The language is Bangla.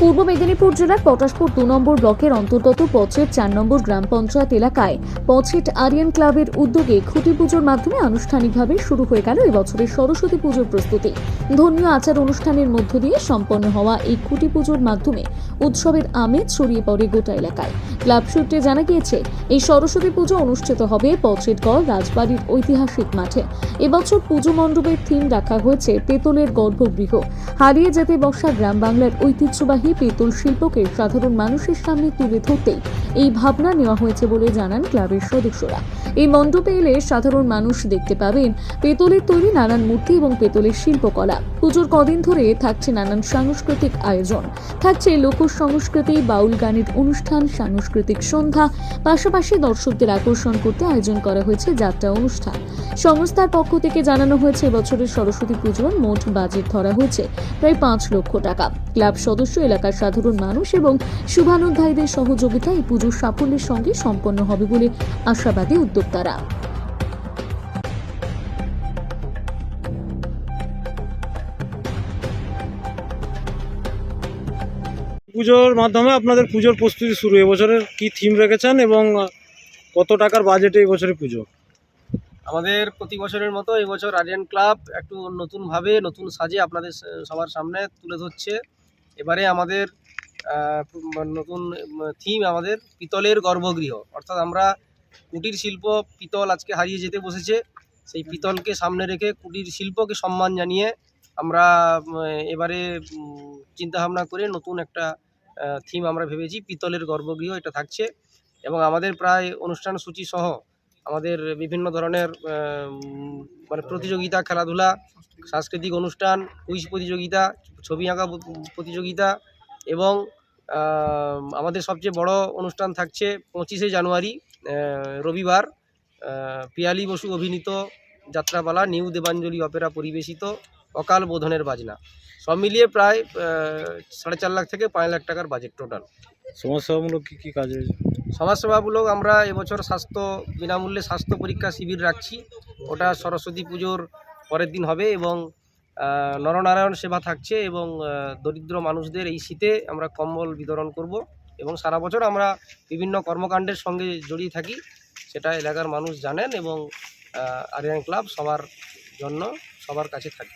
পূর্ব মেদিনীপুর জেলার পটাশপুর 2 নম্বর ব্লকের অন্তর্গত পচেট 4 নম্বর গ্রাম পঞ্চায়েত এলাকায় পচেট আরিয়ান ক্লাবের উদ্যোগে খুঁটি পুজোর মাধ্যমে আনুষ্ঠানিকভাবে শুরু হয়ে গেল এবছরের সরস্বতী পুজোর প্রস্তুতি। ধর্মীয় আচার অনুষ্ঠানের মধ্য দিয়ে সম্পন্ন হওয়া এই খুঁটি পুজোর মাধ্যমে উৎসবের আমেজ ছড়িয়ে পড়ে গোটা এলাকায়। ক্লাব সূত্রে জানা গিয়েছে, এই সরস্বতী পুজো অনুষ্ঠিত হবে পচেটগড় রাজবাড়ির ঐতিহাসিক মাঠে। এবছর পুজো মণ্ডপের থিম রাখা হয়েছে পেতলের গর্ভগৃহ। হারিয়ে যেতে বসা গ্রাম বাংলার ঐতিহ্যবাহী পেতল শিল্পকে সাধারণ মানুষের সামনে তুলে ধরতেই এই ভাবনা নেওয়া হয়েছে বলে জানান ক্লাবের সদস্যরা। এই মণ্ডপে এলে সাধারণ মানুষ দেখতে পাবেন পেতলের তৈরি নানান মূর্তি এবং পেতলের শিল্পকলা। পুজোর কদিন ধরে থাকছে নানান সাংস্কৃতিক আয়োজন, থাকছে লোক সংস্কৃতি, বাউল গানের অনুষ্ঠান, সাংস্কৃতিক সন্ধ্যা, পাশাপাশি দর্শকদের আকর্ষণ করতে আয়োজন করা হয়েছে যাত্রা অনুষ্ঠান। সংস্থার পক্ষ থেকে জানানো হয়েছে, এবছরের সরস্বতী পুজোর মোট বাজেট ধরা হয়েছে প্রায় 5 লক্ষ টাকা। ক্লাব সদস্য, এলাকার সাধারণ মানুষ এবং শুভানুধ্যায়ীদের সহযোগিতায় এই পুজোর সাফল্যের সঙ্গে সম্পন্ন হবে বলে আশাবাদী উদ্যোক্তারা। পুজোর মাধ্যমে আপনাদের পুজোর প্রস্তুতি শুরু। এবছরের কি থিম রেখেছেন এবং কত টাকার বাজেটে এবছরের পুজো? আমাদের প্রতি বছরের মতো এবছর আরিয়ান ক্লাব একটু নতুনভাবে নতুন সাজে আপনাদের সবার সামনে তুলে ধরছে। এবারে আমাদের নতুন থিম আমাদের পিতলের গর্ভগৃহ, অর্থাৎ আমরা কুটির শিল্প, পিতল আজকে হারিয়ে যেতে বসেছে, সেই পিতলকে সামনে রেখে কুটির শিল্পকে সম্মান জানিয়ে আমরা এবারে চিন্তাভাবনা করে নতুন একটা থিম আমরা ভেবেছি, পিতলের গর্ভগৃহ এটা থাকছে। এবং আমাদের প্রায় অনুষ্ঠান সূচি সহ আমাদের বিভিন্ন ধরনের মানে প্রতিযোগিতা, খেলাধুলা, সাংস্কৃতিক অনুষ্ঠান, কুইজ প্রতিযোগিতা, ছবি আঁকা প্রতিযোগিতা এবং আমাদের সবচেয়ে বড় অনুষ্ঠান থাকছে 25শে জানুয়ারি রবিবার, পিয়ালি বসু অভিনীত যাত্রাপালা, নিউ দেবাঞ্জলি অপেরা পরিবেশিত অকাল বোধনের বাজনা। সব মিলিয়ে প্রায় 4.5 লাখ থেকে 5 লাখ টাকার বাজেট টোটাল। সমাজসেবামূলক কি কাজে? সমাজসেবামূলক আমরা এবছর বিনামূল্যে স্বাস্থ্য পরীক্ষা শিবির রাখছি, ওটা সরস্বতী পুজোর পরের দিন হবে। এবং নরনারায়ণ সেবা থাকছে এবং দরিদ্র মানুষদের এই শীতে আমরা কম্বল বিতরণ করব। এবং সারা বছর আমরা বিভিন্ন কর্মকাণ্ডের সঙ্গে জড়িয়ে থাকি, সেটা এলাকার মানুষ জানেন এবং আরিয়ান ক্লাব সবার জন্য সবার কাছে থাকে।